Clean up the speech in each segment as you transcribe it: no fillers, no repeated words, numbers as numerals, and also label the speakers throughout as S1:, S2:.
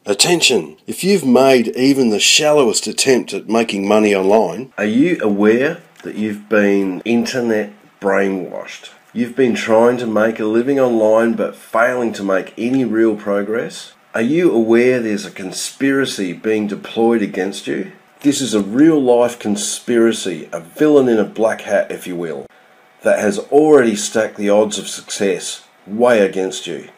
S1: Attention! If you've made even the shallowest attempt at making money online, are you aware that you've been internet brainwashed? You've been trying to make a living online but failing to make any real progress? Are you aware there's a conspiracy being deployed against you? This is a real-life conspiracy, a villain in a black hat, if you will, that has already stacked the odds of success way against you.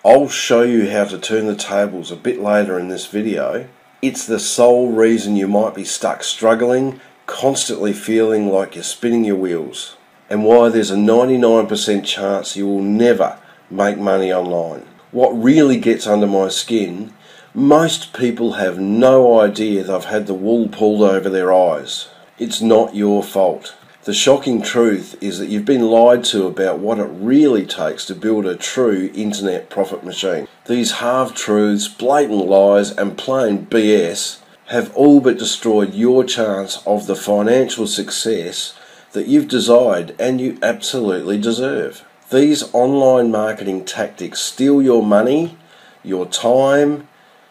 S1: I'll show you how to turn the tables a bit later in this video. It's the sole reason you might be stuck struggling, constantly feeling like you're spinning your wheels, and why there's a 99% chance you will never make money online. What really gets under my skin, most people have no idea they've had the wool pulled over their eyes. It's not your fault. The shocking truth is that you've been lied to about what it really takes to build a true internet profit machine. These half-truths, blatant lies and plain BS have all but destroyed your chance of the financial success that you've desired and you absolutely deserve. These online marketing tactics steal your money, your time,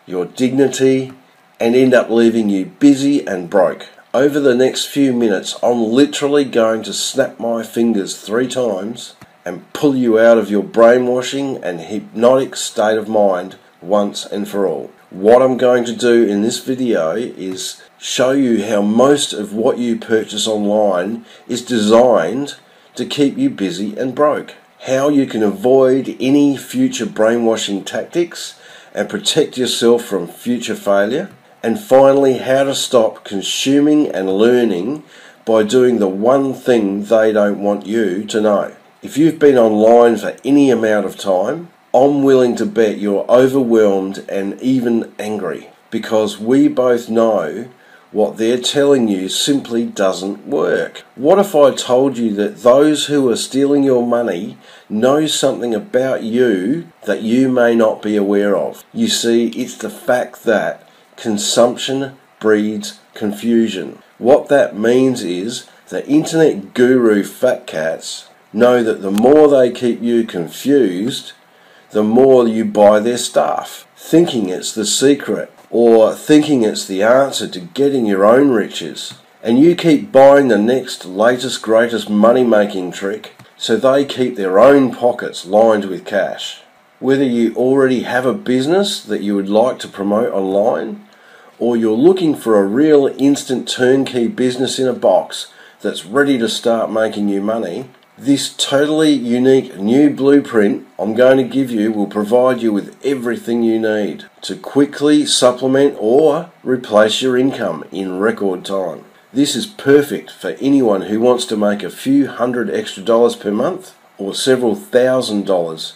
S1: your dignity, and end up leaving you busy and broke. Over the next few minutes, I'm literally going to snap my fingers 3 times and pull you out of your brainwashing and hypnotic state of mind once and for all. What I'm going to do in this video is show you how most of what you purchase online is designed to keep you busy and broke. How you can avoid any future brainwashing tactics and protect yourself from future failure. And finally, how to stop consuming and learning by doing the one thing they don't want you to know. If you've been online for any amount of time, I'm willing to bet you're overwhelmed and even angry, because we both know what they're telling you simply doesn't work. What if I told you that those who are stealing your money know something about you that you may not be aware of? You see, it's the fact that consumption breeds confusion. What that means is the internet guru fat cats know that the more they keep you confused, the more you buy their stuff, thinking it's the secret or thinking it's the answer to getting your own riches. And you keep buying the next latest greatest money-making trick so they keep their own pockets lined with cash. Whether you already have a business that you would like to promote online, or you're looking for a real instant turnkey business in a box that's ready to start making you money, this totally unique new blueprint I'm going to give you will provide you with everything you need to quickly supplement or replace your income in record time. This is perfect for anyone who wants to make a few $100 extra per month or several $1,000s,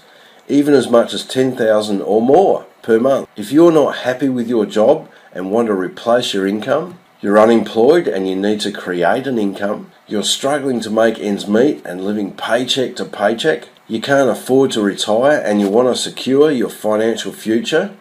S1: even as much as $10,000 or more per month. If you're not happy with your job and want to replace your income, you're unemployed and you need to create an income, you're struggling to make ends meet and living paycheck to paycheck, you can't afford to retire and you want to secure your financial future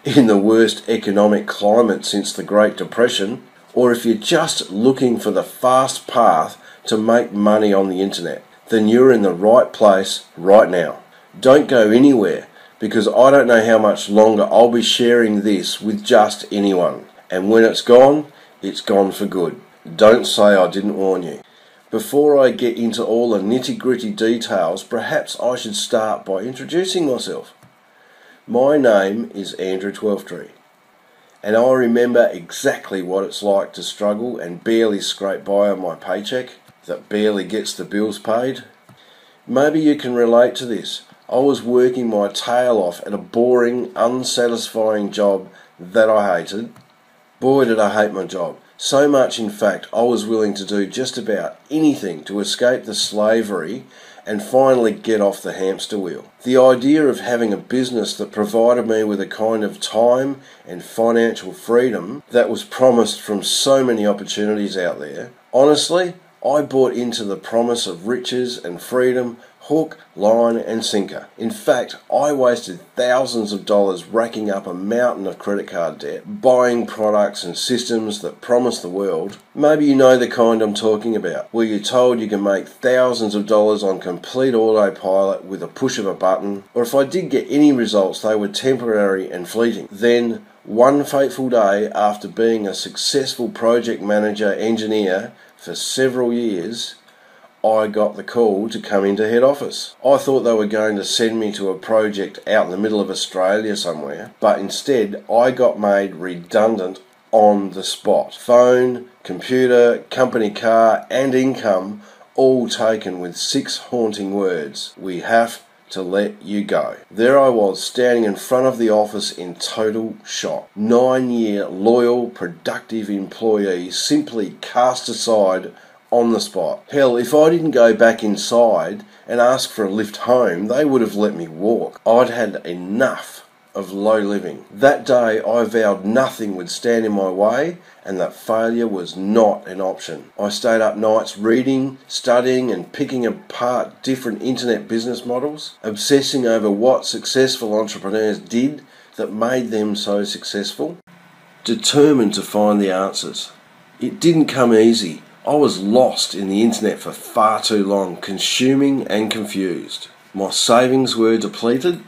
S1: in the worst economic climate since the Great Depression, or if you're just looking for the fast path to make money on the internet, then you're in the right place right now. Don't go anywhere, because I don't know how much longer I'll be sharing this with just anyone. And when it's gone for good. Don't say I didn't warn you. Before I get into all the nitty-gritty details, perhaps I should start by introducing myself. My name is Andrew Twelftree, and I remember exactly what it's like to struggle and barely scrape by on my paycheck that barely gets the bills paid. Maybe you can relate to this. I was working my tail off at a boring, unsatisfying job that I hated. Boy, did I hate my job. So much, in fact, I was willing to do just about anything to escape the slavery and finally get off the hamster wheel. The idea of having a business that provided me with a kind of time and financial freedom that was promised from so many opportunities out there, honestly, I bought into the promise of riches and freedom Hook, line and sinker. In fact, I wasted thousands of dollars racking up a mountain of credit card debt, buying products and systems that promise the world. Maybe you know the kind I'm talking about, where you're told you can make thousands of dollars on complete autopilot with a push of a button, or if I did get any results, they were temporary and fleeting. Then, one fateful day, after being a successful project manager engineer for several years, I got the call to come into head office. I thought they were going to send me to a project out in the middle of Australia somewhere, but instead I got made redundant on the spot. Phone, computer, company car and income all taken with 6 haunting words: "We have to let you go." There I was, standing in front of the office in total shock. 9-year loyal, productive employee simply cast aside on the spot. Hell, if I didn't go back inside and ask for a lift home, they would have let me walk. I'd had enough of low living. That day I vowed nothing would stand in my way and that failure was not an option. I stayed up nights reading, studying and picking apart different internet business models, obsessing over what successful entrepreneurs did that made them so successful, determined to find the answers. It didn't come easy. I was lost in the internet for far too long, consuming and confused. My savings were depleted,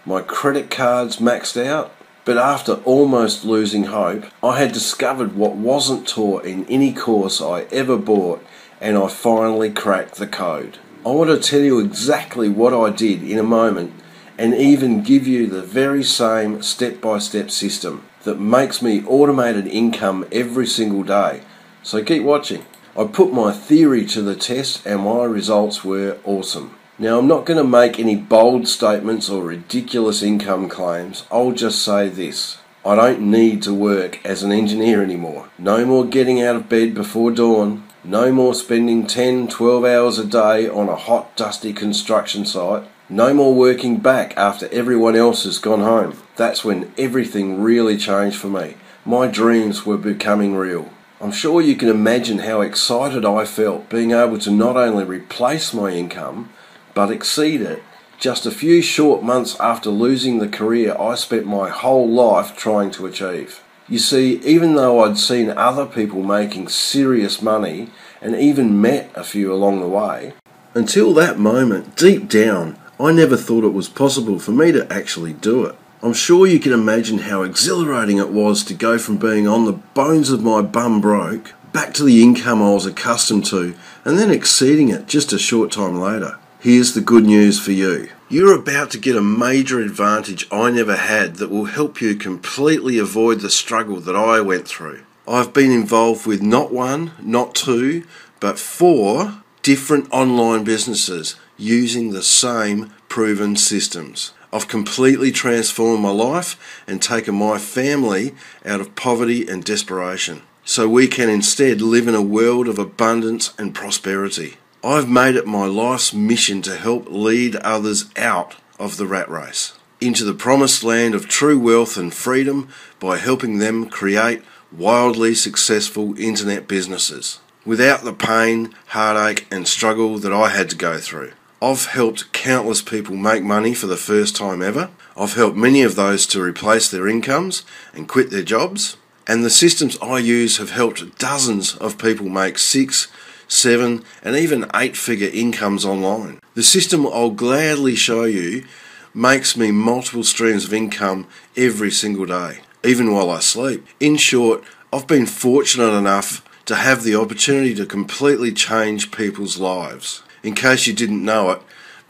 S1: my credit cards maxed out, but after almost losing hope, I had discovered what wasn't taught in any course I ever bought, and I finally cracked the code. I want to tell you exactly what I did in a moment, and even give you the very same step-by-step system that makes me automated income every single day. So keep watching. I put my theory to the test and my results were awesome. Now, I'm not going to make any bold statements or ridiculous income claims. I'll just say this: I don't need to work as an engineer anymore. No more getting out of bed before dawn. No more spending 10, 12 hours a day on a hot, dusty construction site. No more working back after everyone else has gone home. That's when everything really changed for me. My dreams were becoming real. I'm sure you can imagine how excited I felt being able to not only replace my income, but exceed it. Just a few short months after losing the career I spent my whole life trying to achieve. You see, even though I'd seen other people making serious money and even met a few along the way, until that moment, deep down, I never thought it was possible for me to actually do it. I'm sure you can imagine how exhilarating it was to go from being on the bones of my bum broke back to the income I was accustomed to and then exceeding it just a short time later. Here's the good news for you. You're about to get a major advantage I never had that will help you completely avoid the struggle that I went through. I've been involved with not one, not two, but 4 different online businesses using the same proven systems. I've completely transformed my life and taken my family out of poverty and desperation, so we can instead live in a world of abundance and prosperity. I've made it my life's mission to help lead others out of the rat race, into the promised land of true wealth and freedom by helping them create wildly successful internet businesses, without the pain, heartache and struggle that I had to go through. I've helped countless people make money for the first time ever. I've helped many of those to replace their incomes and quit their jobs. And the systems I use have helped dozens of people make 6, 7 and even 8-figure incomes online. The system I'll gladly show you makes me multiple streams of income every single day, even while I sleep. In short, I've been fortunate enough to have the opportunity to completely change people's lives. In case you didn't know it,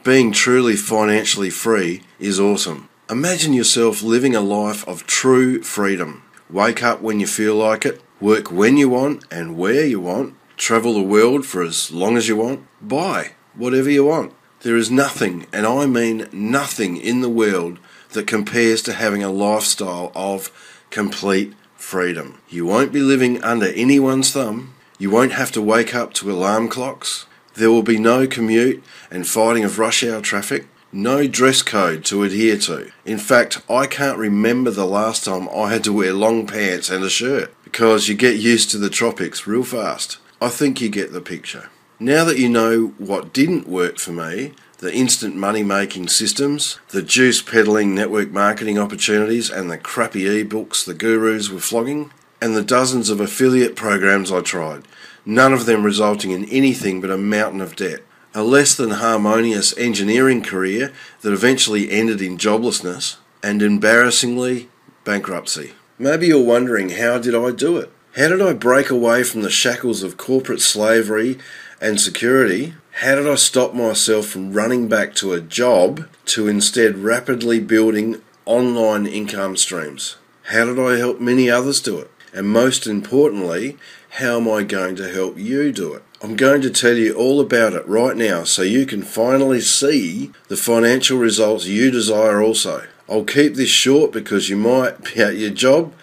S1: being truly financially free is awesome. Imagine yourself living a life of true freedom. Wake up when you feel like it, work when you want and where you want, travel the world for as long as you want, buy whatever you want. There is nothing, and I mean nothing, in the world that compares to having a lifestyle of complete freedom. You won't be living under anyone's thumb. You won't have to wake up to alarm clocks. There will be no commute and fighting of rush hour traffic, no dress code to adhere to. In fact, I can't remember the last time I had to wear long pants and a shirt, because you get used to the tropics real fast. I think you get the picture. Now that you know what didn't work for me, the instant money-making systems, the juice-peddling network marketing opportunities, and the crappy e-books the gurus were flogging, and the dozens of affiliate programs I tried, none of them resulting in anything but a mountain of debt. A less than harmonious engineering career that eventually ended in joblessness, and embarrassingly, bankruptcy. Maybe you're wondering, how did I do it? How did I break away from the shackles of corporate slavery and security? How did I stop myself from running back to a job to instead rapidly building online income streams? How did I help many others do it? And most importantly, how am I going to help you do it? I'm going to tell you all about it right now so you can finally see the financial results you desire also. I'll keep this short because you might be at your job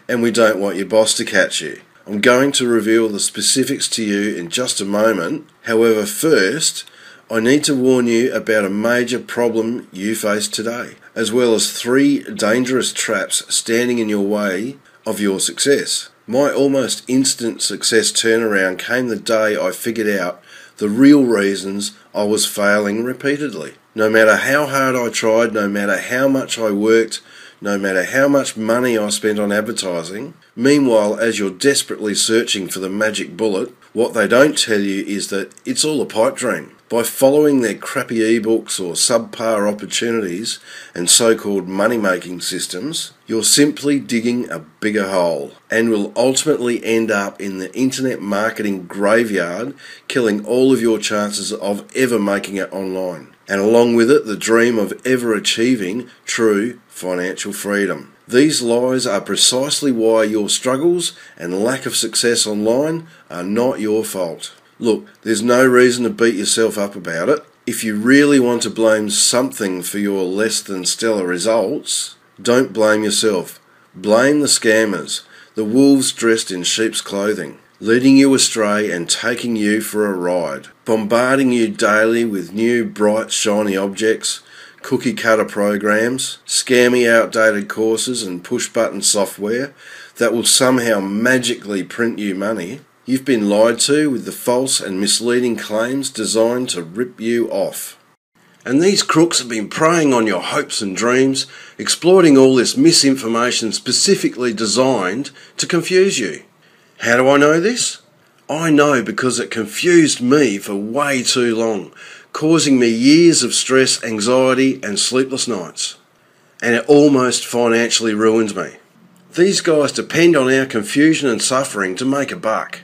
S1: and we don't want your boss to catch you. I'm going to reveal the specifics to you in just a moment. However, first, I need to warn you about a major problem you face today, as well as 3 dangerous traps standing in your way of your success. My almost instant success turnaround came the day I figured out the real reasons I was failing repeatedly. No matter how hard I tried, no matter how much I worked, no matter how much money I spent on advertising. Meanwhile, as you're desperately searching for the magic bullet, what they don't tell you is that it's all a pipe dream. By following their crappy ebooks or subpar opportunities and so-called money-making systems, you're simply digging a bigger hole and will ultimately end up in the internet marketing graveyard, killing all of your chances of ever making it online. And along with it, the dream of ever achieving true financial freedom. These lies are precisely why your struggles and lack of success online are not your fault. Look, there's no reason to beat yourself up about it. If you really want to blame something for your less than stellar results, don't blame yourself. Blame the scammers, the wolves dressed in sheep's clothing, leading you astray and taking you for a ride, bombarding you daily with new bright shiny objects, cookie cutter programs, scammy outdated courses and push button software that will somehow magically print you money. You've been lied to with the false and misleading claims designed to rip you off. And these crooks have been preying on your hopes and dreams, exploiting all this misinformation specifically designed to confuse you. How do I know this? I know because it confused me for way too long, causing me years of stress, anxiety and sleepless nights. And it almost financially ruined me. These guys depend on our confusion and suffering to make a buck.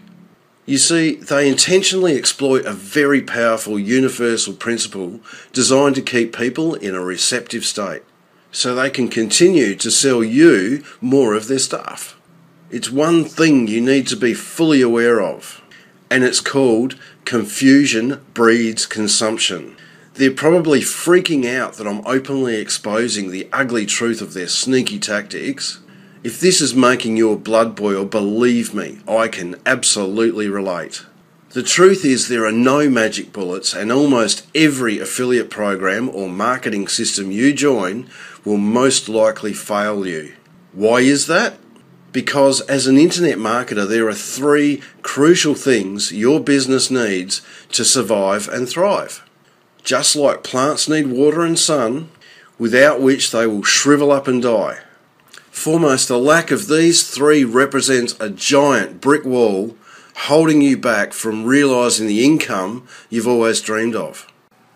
S1: You see, they intentionally exploit a very powerful universal principle designed to keep people in a receptive state, so they can continue to sell you more of their stuff. It's one thing you need to be fully aware of, and it's called confusion breeds consumption. They're probably freaking out that I'm openly exposing the ugly truth of their sneaky tactics. If this is making your blood boil, believe me, I can absolutely relate. The truth is there are no magic bullets, and almost every affiliate program or marketing system you join will most likely fail you. Why is that? Because as an internet marketer, there are 3 crucial things your business needs to survive and thrive. Just like plants need water and sun, without which they will shrivel up and die. Foremost, the lack of these 3 represents a giant brick wall holding you back from realising the income you've always dreamed of.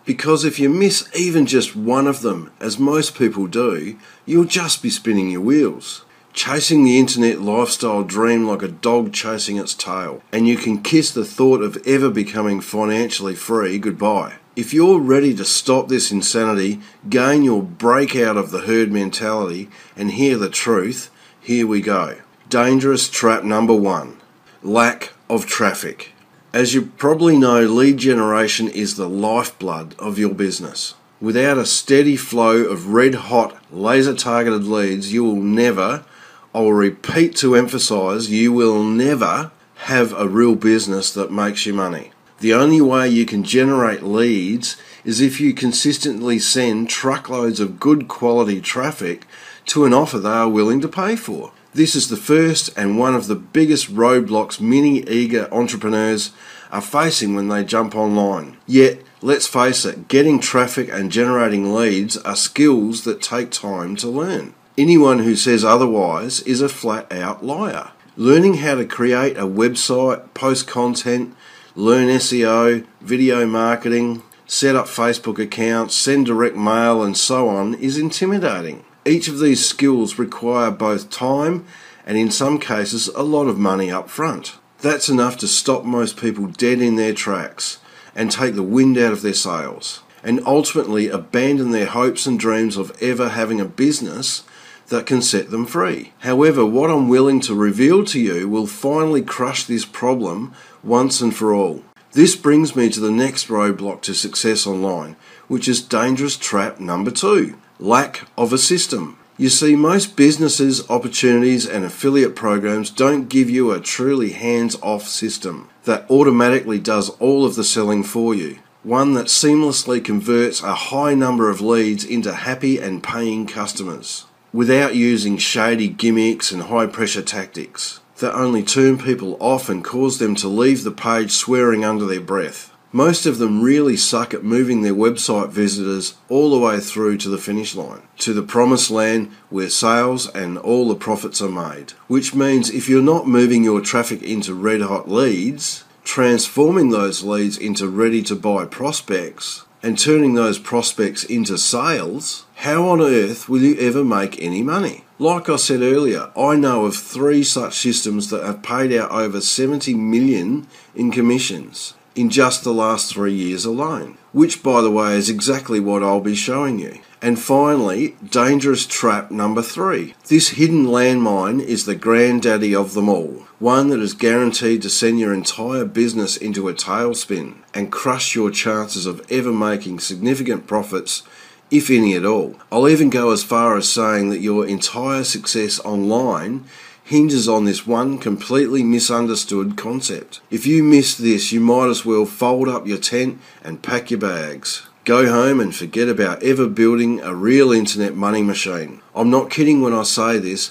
S1: Because if you miss even just one of them, as most people do, you'll just be spinning your wheels, chasing the internet lifestyle dream like a dog chasing its tail, and you can kiss the thought of ever becoming financially free goodbye. If you're ready to stop this insanity, gain your break out of the herd mentality, and hear the truth, here we go. Dangerous trap number 1. Lack of traffic. As you probably know, lead generation is the lifeblood of your business. Without a steady flow of red-hot, laser-targeted leads, you will never, I will repeat to emphasise, you will never have a real business that makes you money. The only way you can generate leads is if you consistently send truckloads of good quality traffic to an offer they are willing to pay for. This is the first and one of the biggest roadblocks many eager entrepreneurs are facing when they jump online. Yet, Let's face it, getting traffic and generating leads are skills that take time to learn. Anyone who says otherwise is a flat-out liar. Learning how to create a website, post content, learn SEO, video marketing, set up Facebook accounts, send direct mail and so on is intimidating. Each of these skills require both time and in some cases a lot of money up front. That's enough to stop most people dead in their tracks and take the wind out of their sails and ultimately abandon their hopes and dreams of ever having a business that can set them free. However, what I'm willing to reveal to you will finally crush this problem once and for all. This brings me to the next roadblock to success online, which is dangerous trap number 2, lack of a system. You see, most businesses, opportunities and affiliate programs don't give you a truly hands-off system that automatically does all of the selling for you. One that seamlessly converts a high number of leads into happy and paying customers, without using shady gimmicks and high-pressure tactics that only turn people off and cause them to leave the page swearing under their breath. Most of them really suck at moving their website visitors all the way through to the finish line, to the promised land where sales and all the profits are made. Which means if you're not moving your traffic into red-hot leads, transforming those leads into ready-to-buy prospects, and turning those prospects into sales, how on earth will you ever make any money? Like I said earlier, I know of 3 such systems that have paid out over 70 million in commissions in just the last 3 years alone, which by the way is exactly what I'll be showing you. And finally, dangerous trap number 3. This hidden landmine is the granddaddy of them all. One that is guaranteed to send your entire business into a tailspin and crush your chances of ever making significant profits, if any at all. I'll even go as far as saying that your entire success online hinges on this one completely misunderstood concept. If you miss this, you might as well fold up your tent and pack your bags. Go home and forget about ever building a real internet money machine. I'm not kidding when I say this.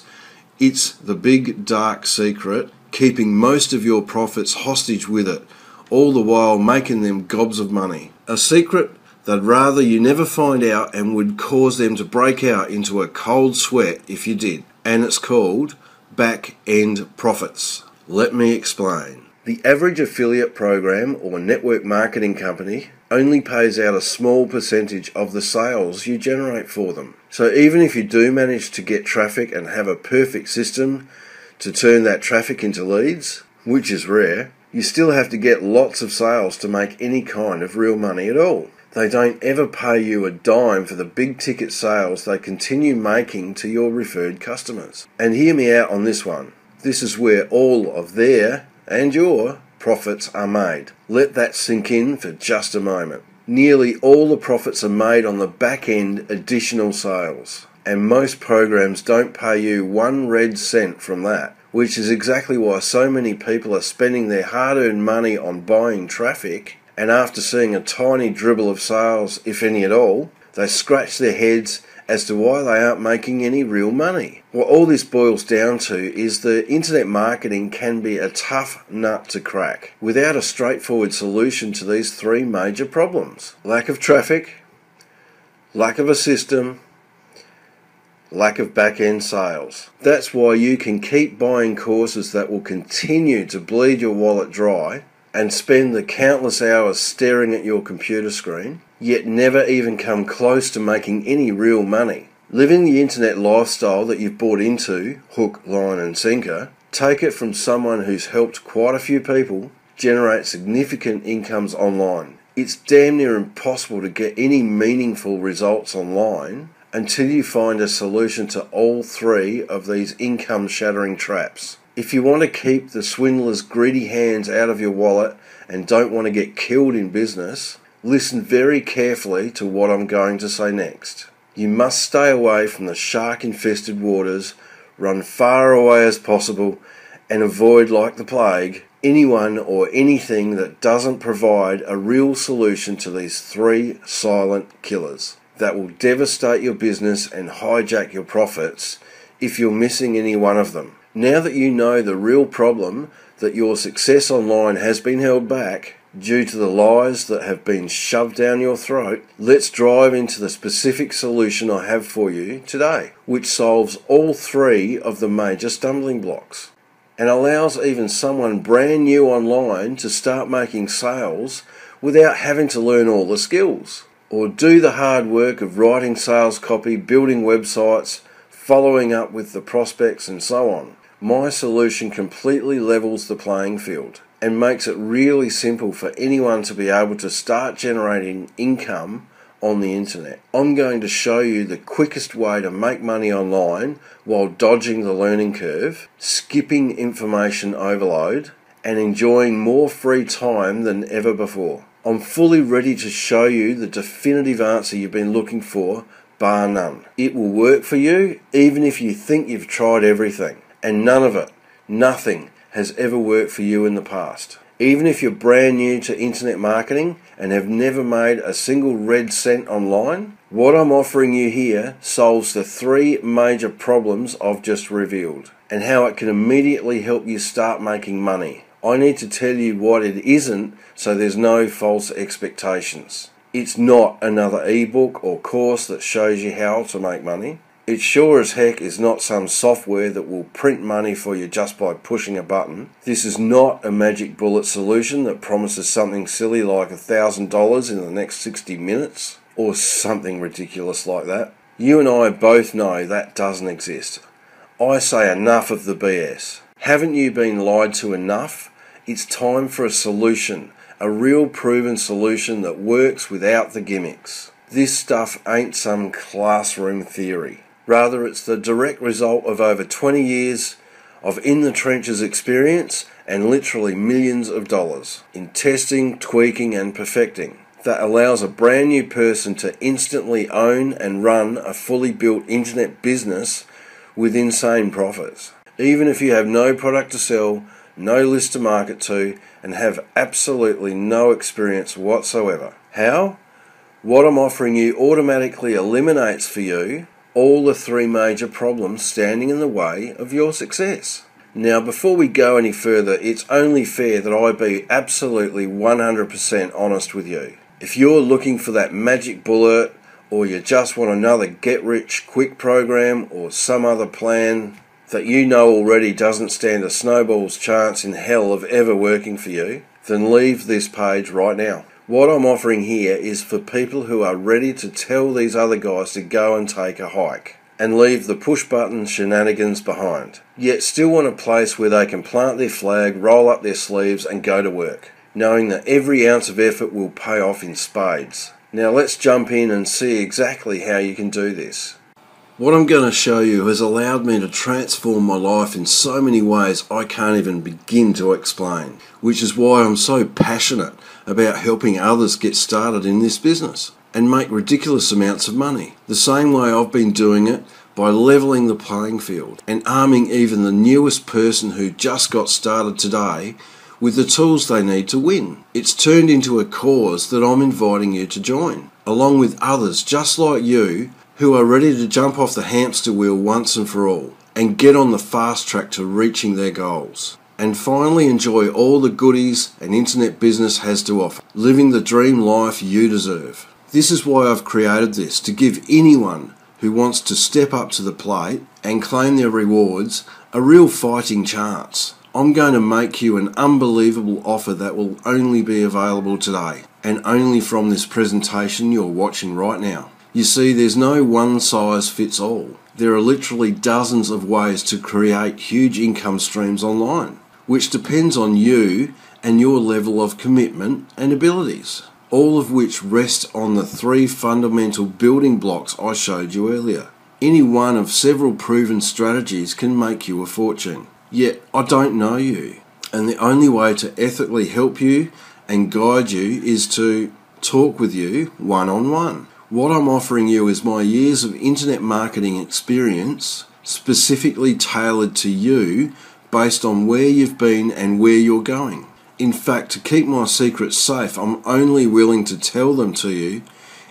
S1: It's the big dark secret, keeping most of your profits hostage with it, all the while making them gobs of money. A secret they'd rather you never find out and would cause them to break out into a cold sweat if you did. And it's called back-end profits. Let me explain. The average affiliate program or network marketing company only pays out a small percentage of the sales you generate for them. So even if you do manage to get traffic and have a perfect system to turn that traffic into leads, which is rare, you still have to get lots of sales to make any kind of real money at all. They don't ever pay you a dime for the big ticket sales they continue making to your referred customers. And hear me out on this one. This is where all of their and your profits are made. Let that sink in for just a moment. Nearly all the profits are made on the back end additional sales. And most programs don't pay you 1 red cent from that, which is exactly why so many people are spending their hard-earned money on buying traffic, and after seeing a tiny dribble of sales, if any at all, they scratch their heads as to why they aren't making any real money. What all this boils down to is that internet marketing can be a tough nut to crack without a straightforward solution to these 3 major problems: lack of traffic, lack of a system, lack of back-end sales. That's why you can keep buying courses that will continue to bleed your wallet dry and spend the countless hours staring at your computer screen, yet never even come close to making any real money. Living the internet lifestyle that you've bought into, hook, line and sinker, take it from someone who's helped quite a few people generate significant incomes online. It's damn near impossible to get any meaningful results online until you find a solution to all 3 of these income-shattering traps. If you want to keep the swindler's greedy hands out of your wallet and don't want to get killed in business, listen very carefully to what I'm going to say next. You must stay away from the shark-infested waters, run far away as possible, and avoid like the plague anyone or anything that doesn't provide a real solution to these 3 silent killers that will devastate your business and hijack your profits if you're missing any one of them. Now that you know the real problem that your success online has been held back, due to the lies that have been shoved down your throat, let's dive into the specific solution I have for you today, which solves all three of the major stumbling blocks and allows even someone brand new online to start making sales without having to learn all the skills or do the hard work of writing sales copy, building websites, following up with the prospects and so on. My solution completely levels the playing field and makes it really simple for anyone to be able to start generating income on the internet. I'm going to show you the quickest way to make money online while dodging the learning curve, skipping information overload, and enjoying more free time than ever before. I'm fully ready to show you the definitive answer you've been looking for, bar none. It will work for you even if you think you've tried everything, and nothing has ever worked for you in the past. Even if you're brand new to internet marketing and have never made a single red cent online, what I'm offering you here solves the three major problems I've just revealed and how it can immediately help you start making money. I need to tell you what it isn't so there's no false expectations. It's not another ebook or course that shows you how to make money. It sure as heck is not some software that will print money for you just by pushing a button. This is not a magic bullet solution that promises something silly like $1,000 in the next 60 minutes or something ridiculous like that. You and I both know that doesn't exist. I say enough of the BS. Haven't you been lied to enough? It's time for a solution, a real proven solution that works without the gimmicks. This stuff ain't some classroom theory. Rather, it's the direct result of over 20 years of in-the-trenches experience and literally millions of dollars in testing, tweaking and perfecting that allows a brand new person to instantly own and run a fully built internet business with insane profits. Even if you have no product to sell, no list to market to, and have absolutely no experience whatsoever. How? What I'm offering you automatically eliminates for you all the three major problems standing in the way of your success. Now, before we go any further, it's only fair that I be absolutely 100% honest with you. If you're looking for that magic bullet, or you just want another get-rich-quick program or some other plan that you know already doesn't stand a snowball's chance in hell of ever working for you, then leave this page right now. What I'm offering here is for people who are ready to tell these other guys to go and take a hike and leave the push-button shenanigans behind, yet still want a place where they can plant their flag, roll up their sleeves and go to work, knowing that every ounce of effort will pay off in spades. Now let's jump in and see exactly how you can do this. What I'm going to show you has allowed me to transform my life in so many ways I can't even begin to explain, which is why I'm so passionate about helping others get started in this business and make ridiculous amounts of money. The same way I've been doing it by leveling the playing field and arming even the newest person who just got started today with the tools they need to win. It's turned into a cause that I'm inviting you to join, along with others just like you who are ready to jump off the hamster wheel once and for all and get on the fast track to reaching their goals. And finally enjoy all the goodies an internet business has to offer, living the dream life you deserve. This is why I've created this, to give anyone who wants to step up to the plate and claim their rewards a real fighting chance. I'm going to make you an unbelievable offer that will only be available today and only from this presentation you're watching right now. You see, there's no one size fits all. There are literally dozens of ways to create huge income streams online, which depends on you and your level of commitment and abilities, all of which rest on the three fundamental building blocks I showed you earlier. Any one of several proven strategies can make you a fortune. Yet I don't know you, and the only way to ethically help you and guide you is to talk with you one-on-one. What I'm offering you is my years of internet marketing experience, specifically tailored to you based on where you've been and where you're going. In fact, to keep my secrets safe, I'm only willing to tell them to you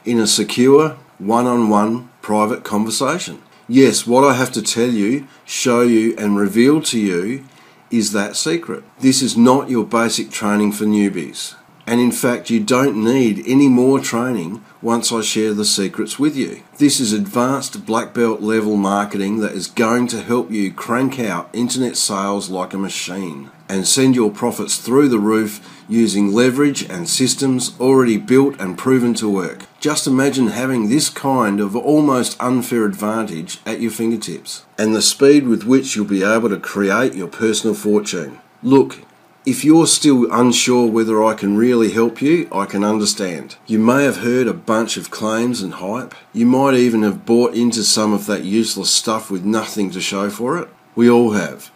S1: in a secure, one-on-one private conversation. Yes, what I have to tell you, show you and reveal to you is that secret. This is not your basic training for newbies. And in fact, you don't need any more training once I share the secrets with you. This is advanced black belt level marketing that is going to help you crank out internet sales like a machine and send your profits through the roof using leverage and systems already built and proven to work. Just imagine having this kind of almost unfair advantage at your fingertips and the speed with which you'll be able to create your personal fortune. Look, if you're still unsure whether I can really help you, I can understand. You may have heard a bunch of claims and hype. You might even have bought into some of that useless stuff with nothing to show for it. We all have.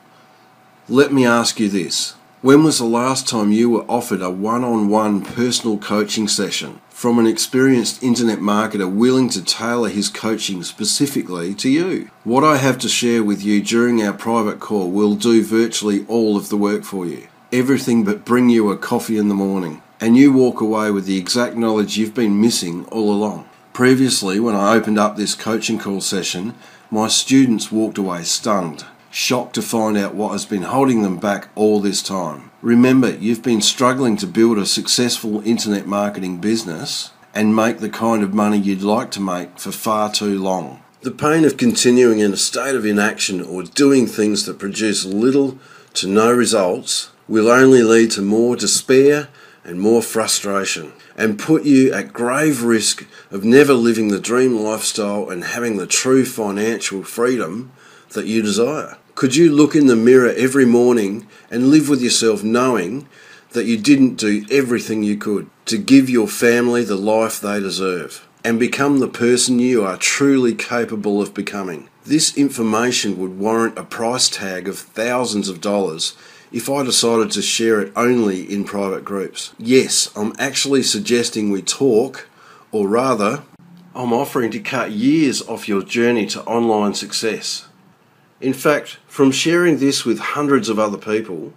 S1: Let me ask you this. When was the last time you were offered a one-on-one personal coaching session from an experienced internet marketer willing to tailor his coaching specifically to you? What I have to share with you during our private call will do virtually all of the work for you. Everything but bring you a coffee in the morning, and you walk away with the exact knowledge you've been missing all along. Previously, when I opened up this coaching call session, my students walked away stunned, shocked to find out what has been holding them back all this time. Remember, you've been struggling to build a successful internet marketing business and make the kind of money you'd like to make for far too long. The pain of continuing in a state of inaction or doing things that produce little to no results will only lead to more despair and more frustration, and put you at grave risk of never living the dream lifestyle and having the true financial freedom that you desire. Could you look in the mirror every morning and live with yourself knowing that you didn't do everything you could to give your family the life they deserve and become the person you are truly capable of becoming? This information would warrant a price tag of thousands of dollars if I decided to share it only in private groups. Yes, I'm actually suggesting we talk, or rather, I'm offering to cut years off your journey to online success. In fact, from sharing this with hundreds of other people,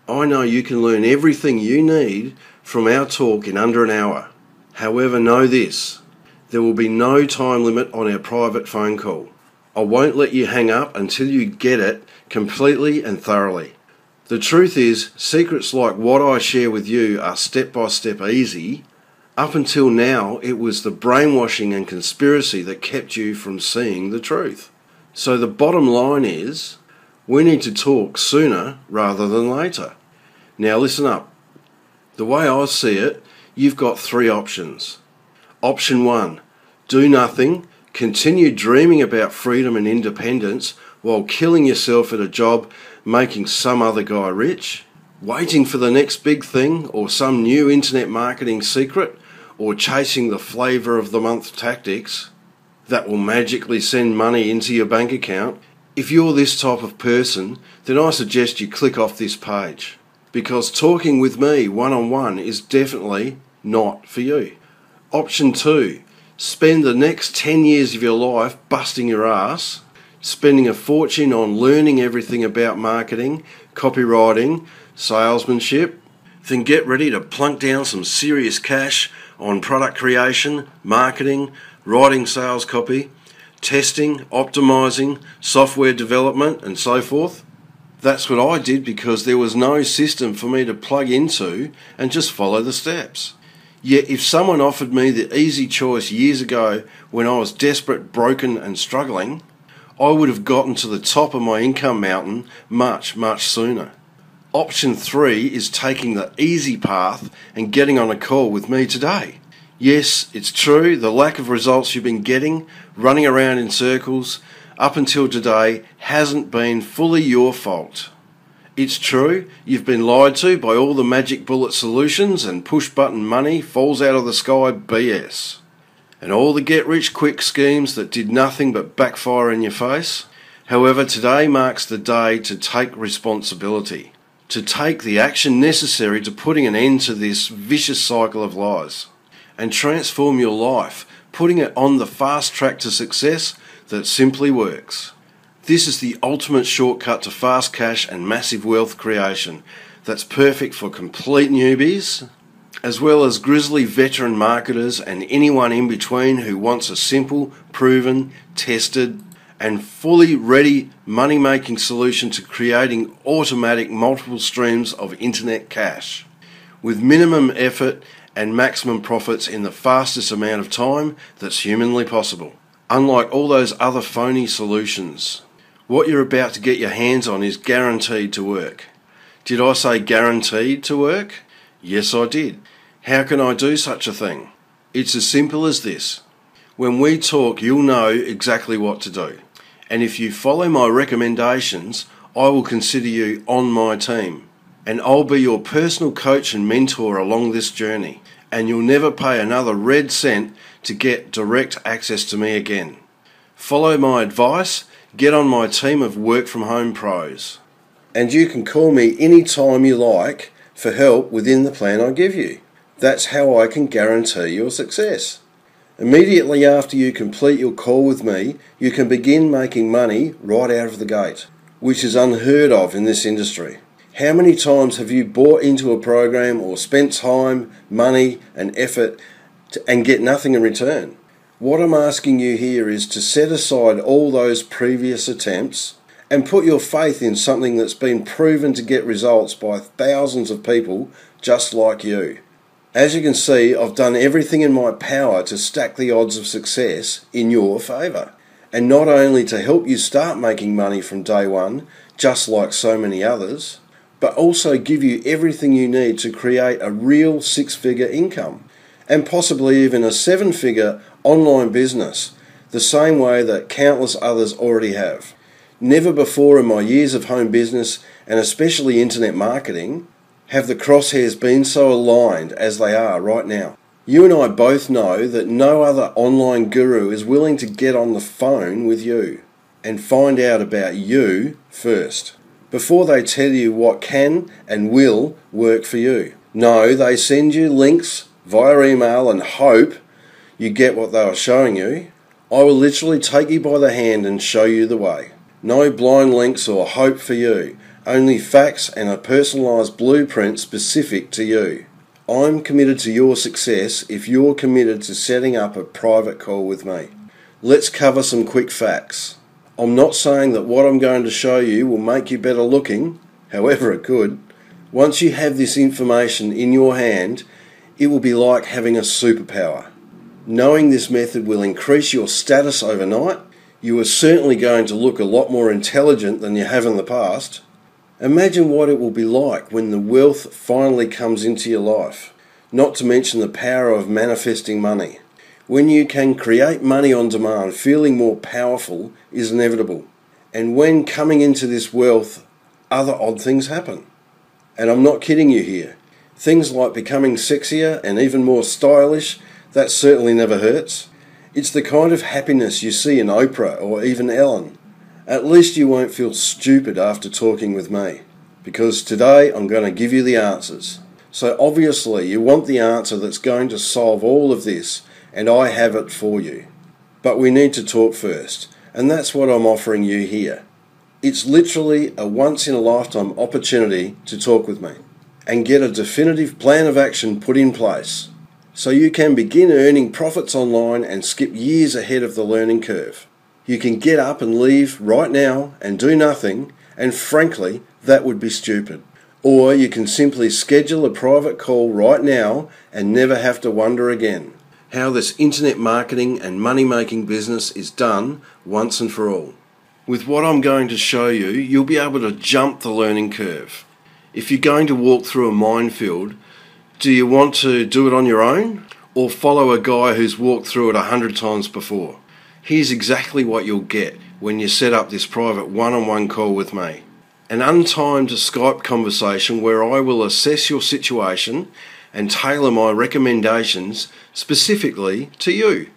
S1: I know you can learn everything you need from our talk in under an hour. However, know this, there will be no time limit on our private phone call. I won't let you hang up until you get it completely and thoroughly. The truth is, secrets like what I share with you are step-by-step easy. Up until now, it was the brainwashing and conspiracy that kept you from seeing the truth. So the bottom line is, we need to talk sooner rather than later. Now listen up. The way I see it, you've got three options. Option 1, do nothing, continue dreaming about freedom and independence while killing yourself at a job making some other guy rich, waiting for the next big thing or some new internet marketing secret, or chasing the flavour of the month tactics that will magically send money into your bank account. If you're this type of person, then I suggest you click off this page, because talking with me one-on-one is definitely not for you. Option 2, spend the next 10 years of your life busting your ass, spending a fortune on learning everything about marketing, copywriting, salesmanship, then get ready to plunk down some serious cash on product creation, marketing, writing sales copy, testing, optimizing, software development, and so forth. That's what I did because there was no system for me to plug into and just follow the steps. Yet if someone offered me the easy choice years ago when I was desperate, broken, and struggling, I would have gotten to the top of my income mountain much, much sooner. Option 3 is taking the easy path and getting on a call with me today. Yes, it's true, the lack of results you've been getting, running around in circles, up until today, hasn't been fully your fault. It's true, you've been lied to by all the magic bullet solutions and push-button money falls out of the sky BS. And all the get-rich-quick schemes that did nothing but backfire in your face. However, today marks the day to take responsibility, to take the action necessary to putting an end to this vicious cycle of lies, and transform your life, putting it on the fast track to success that simply works. This is the ultimate shortcut to fast cash and massive wealth creation that's perfect for complete newbies, as well as grizzly veteran marketers and anyone in between who wants a simple, proven, tested, and fully ready money-making solution to creating automatic multiple streams of internet cash with minimum effort and maximum profits in the fastest amount of time that's humanly possible. Unlike all those other phony solutions, what you're about to get your hands on is guaranteed to work. Did I say guaranteed to work? Yes, I did. How can I do such a thing? It's as simple as this. When we talk, you'll know exactly what to do. And if you follow my recommendations, I will consider you on my team. And I'll be your personal coach and mentor along this journey. And you'll never pay another red cent to get direct access to me again. Follow my advice, get on my team of work from home pros. And you can call me anytime you like for help within the plan I give you. That's how I can guarantee your success. Immediately after you complete your call with me, you can begin making money right out of the gate, which is unheard of in this industry. How many times have you bought into a program or spent time, money and effort and get nothing in return? What I'm asking you here is to set aside all those previous attempts and put your faith in something that's been proven to get results by thousands of people just like you. As you can see, I've done everything in my power to stack the odds of success in your favour. And not only to help you start making money from day one, just like so many others, but also give you everything you need to create a real six-figure income, and possibly even a seven-figure online business, the same way that countless others already have. Never before in my years of home business, and especially internet marketing, have the crosshairs been so aligned as they are right now. You and I both know that no other online guru is willing to get on the phone with you and find out about you first, before they tell you what can and will work for you. No, they send you links via email and hope you get what they are showing you. I will literally take you by the hand and show you the way. No blind links or hope for you, only facts and a personalised blueprint specific to you. I'm committed to your success if you're committed to setting up a private call with me. Let's cover some quick facts. I'm not saying that what I'm going to show you will make you better looking, however it could. Once you have this information in your hand, it will be like having a superpower. Knowing this method will increase your status overnight. You are certainly going to look a lot more intelligent than you have in the past. Imagine what it will be like when the wealth finally comes into your life, not to mention the power of manifesting money. When you can create money on demand, feeling more powerful is inevitable. And when coming into this wealth, other odd things happen. And I'm not kidding you here. Things like becoming sexier and even more stylish, that certainly never hurts. It's the kind of happiness you see in Oprah or even Ellen. At least you won't feel stupid after talking with me, because today I'm going to give you the answers. So obviously you want the answer that's going to solve all of this, and I have it for you. But we need to talk first, and that's what I'm offering you here. It's literally a once-in-a-lifetime opportunity to talk with me and get a definitive plan of action put in place, so you can begin earning profits online and skip years ahead of the learning curve. You can get up and leave right now and do nothing, and frankly, that would be stupid. Or you can simply schedule a private call right now and never have to wonder again how this internet marketing and money-making business is done once and for all. With what I'm going to show you, you'll be able to jump the learning curve. If you're going to walk through a minefield, do you want to do it on your own or follow a guy who's walked through it 100 times before? Here's exactly what you'll get when you set up this private one-on-one call with me. An untimed Skype conversation where I will assess your situation and tailor my recommendations specifically to you.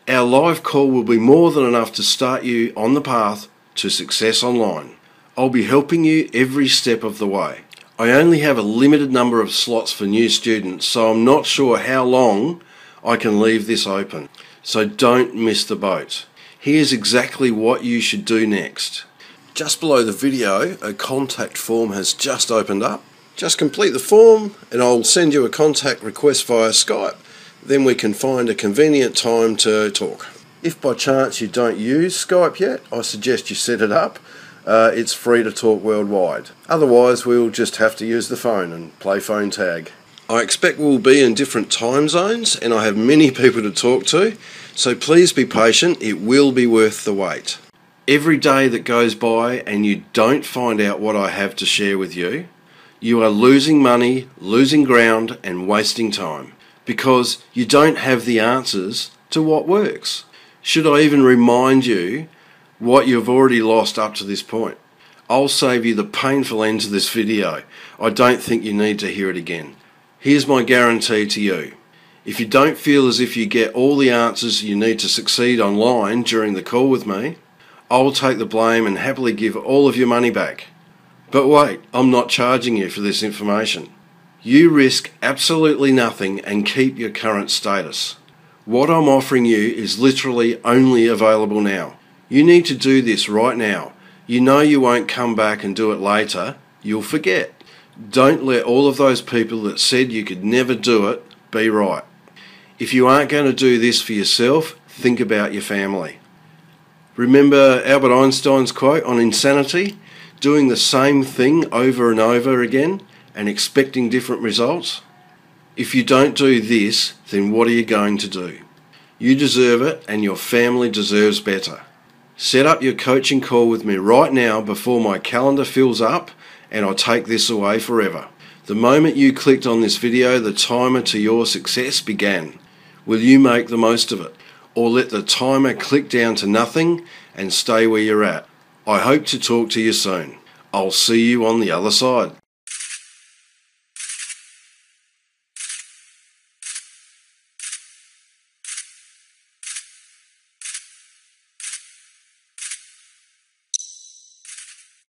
S1: Our live call will be more than enough to start you on the path to success online. I'll be helping you every step of the way. I only have a limited number of slots for new students, so I'm not sure how long I can leave this open. So don't miss the boat. Here's exactly what you should do next. Just below the video, a contact form has just opened up. Just complete the form and I'll send you a contact request via Skype. Then we can find a convenient time to talk. If by chance you don't use Skype yet, I suggest you set it up. It's free to talk worldwide. Otherwise, we'll just have to use the phone and play phone tag. I expect we'll be in different time zones and I have many people to talk to, so please be patient, it will be worth the wait. Every day that goes by and you don't find out what I have to share with you, you are losing money, losing ground and wasting time because you don't have the answers to what works. Should I even remind you what you've already lost up to this point? I'll save you the painful end to this video. I don't think you need to hear it again. Here's my guarantee to you. If you don't feel as if you get all the answers you need to succeed online during the call with me, I'll take the blame and happily give all of your money back. But wait, I'm not charging you for this information. You risk absolutely nothing and keep your current status. What I'm offering you is literally only available now. You need to do this right now. You know you won't come back and do it later. You'll forget. Don't let all of those people that said you could never do it be right. If you aren't going to do this for yourself, think about your family. Remember Albert Einstein's quote on insanity? Doing the same thing over and over again and expecting different results? If you don't do this, then what are you going to do? You deserve it and your family deserves better. Set up your coaching call with me right now before my calendar fills up and I take this away forever. The moment you clicked on this video, the timer to your success began. Will you make the most of it? Or let the timer click down to nothing and stay where you're at? I hope to talk to you soon. I'll see you on the other side.